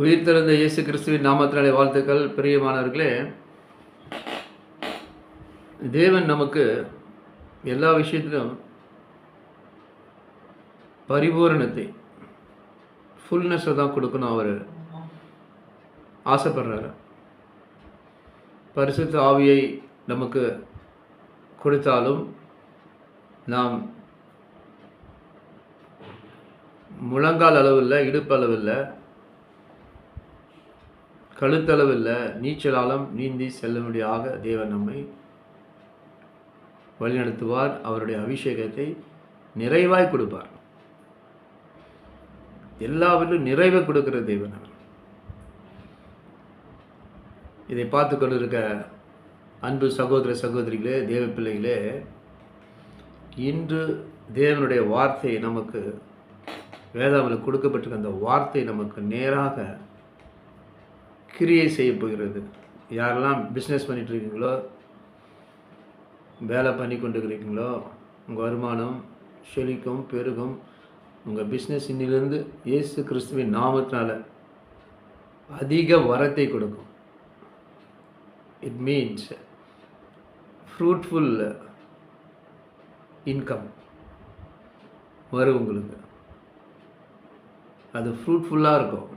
உயிர்த்தெழுந்த இயேசு கிறிஸ்துவின் நாமத்தினாலே வாழ்த்துக்கள். பிரியமானவர்களே, தேவன் நமக்கு எல்லா விஷயத்திலும் பரிபூரணத்தை, ஃபுல்னஸை தான் கொடுக்கணும். அவர் ஆசைப்படுறாரு. பரிசுத்த ஆவியை நமக்கு கொடுத்தாலும் நாம் முழங்கால் அளவில்லை, இடுப்பு அளவில்லை, கழுத்தளவில் நீச்சலாலம் நீந்தி செல்லும்படியாக தேவன் நம்மை வழிநடத்துவார். அவருடைய அபிஷேகத்தை நிறைவாய் கொடுப்பார். எல்லாவற்றிலும் நிறைவை கொடுக்கிற தேவன் அவர். இதை பார்த்து கொண்டிருக்க அன்பு சகோதர சகோதரிகளே, தேவ பிள்ளைகளே, இன்று தேவனுடைய வார்த்தை நமக்கு வேதாவில் கொடுக்கப்பட்டிருக்க அந்த வார்த்தை நமக்கு நேராக கிரியை செய்ய போகிறது. யாரெல்லாம் பிஸ்னஸ் பண்ணிகிட்ருக்கீங்களோ, வேலை பண்ணி கொண்டு இருக்கிறீங்களோ, உங்கள் வருமானம் செழிக்கும், பெருகும். உங்கள் பிஸ்னஸ் இன்னிலிருந்து இயேசு கிறிஸ்துவின் நாமத்தினால அதிக வரத்தை கொடுக்கும். இட் மீன்ஸ் ஃப்ரூட்ஃபுல் இன்கம் வரும் உங்களுக்கு. அது ஃப்ரூட்ஃபுல்லாக இருக்கும்.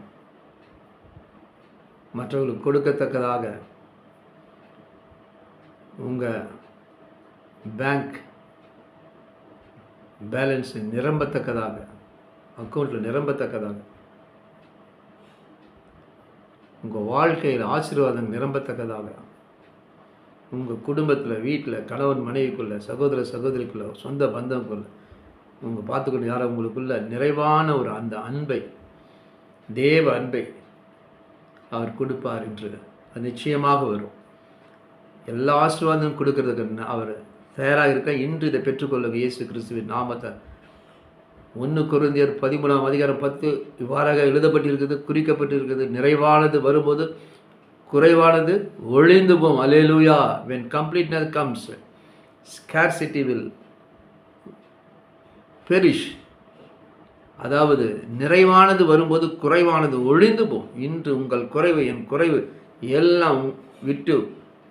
மற்றவர்களுக்கு கொடுக்கத்தக்கதாக உங்கள் பேங்க் பேலன்ஸ் நிரம்பத்தக்கதாக, அக்கௌண்ட்டில் நிரம்பத்தக்கதாக, உங்கள் வாழ்க்கையில் ஆசீர்வாதம் நிரம்பத்தக்கதாக, உங்கள் குடும்பத்தில், வீட்டில், கணவன் மனைவிக்குள்ள, சகோதர சகோதரிக்குள்ள, சொந்த பந்தம்குள்ள, உங்கள் பார்த்துக்கொண்டு யாரும் உங்களுக்குள்ள நிறைவான ஒரு அந்த அன்பை, தேவ அன்பை அவர் கொடுப்பார் என்று அது நிச்சயமாக வரும். எல்லா ஆசீர்வாதமும் கொடுக்கறதுக்கு அவர் தயாராக இருக்க. இன்று இதை பெற்றுக்கொள்ள இயேசு கிறிஸ்துவின் நாமத்தை 1 கொரிந்தியர் 13:10 இவ்வாறாக எழுதப்பட்டிருக்கிறது, குறிக்கப்பட்டிருக்கிறது. நிறைவானது வரும்போது குறைவானது ஒழிந்து போகும். அல்லேலூயா. when completeness comes, scarcity will perish. அதாவது நிறைவானது வரும்போது குறைவானது ஒழிந்து போகும். இன்று உங்கள் குறைவு, என் குறைவு எல்லாம் விட்டு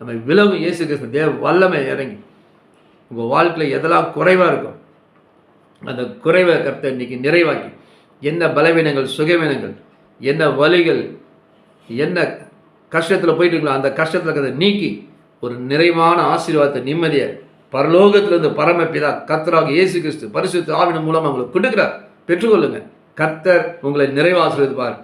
நம்ம விலகும். இயேசு கிறிஸ்து தேவ வல்லமை இறங்கி உங்கள் வாழ்க்கையில் எதெல்லாம் குறைவாக இருக்கும் அந்த குறைவை கர்த்தர் இன்னைக்கு நிறைவாக்கி, என்ன பலவீனங்கள், சுகவீனங்கள், என்ன வலிகள், என்ன கஷ்டத்தில் போயிட்டுங்களோ அந்த கஷ்டத்தில் இருக்கிறத நீக்கி ஒரு நிறைவான ஆசீர்வாதத்தை, நிம்மதியை பரலோகத்திலிருந்து பரமபிதா கர்த்தராக இயேசு கிறிஸ்து பரிசுத்த ஆவியின் மூலம் உங்களுக்கு கொடுக்கிறார். பெற்றுக்கொள்ளுங்க. கர்த்தர் உங்களை நிறைவாசீர்வதிப்பார்.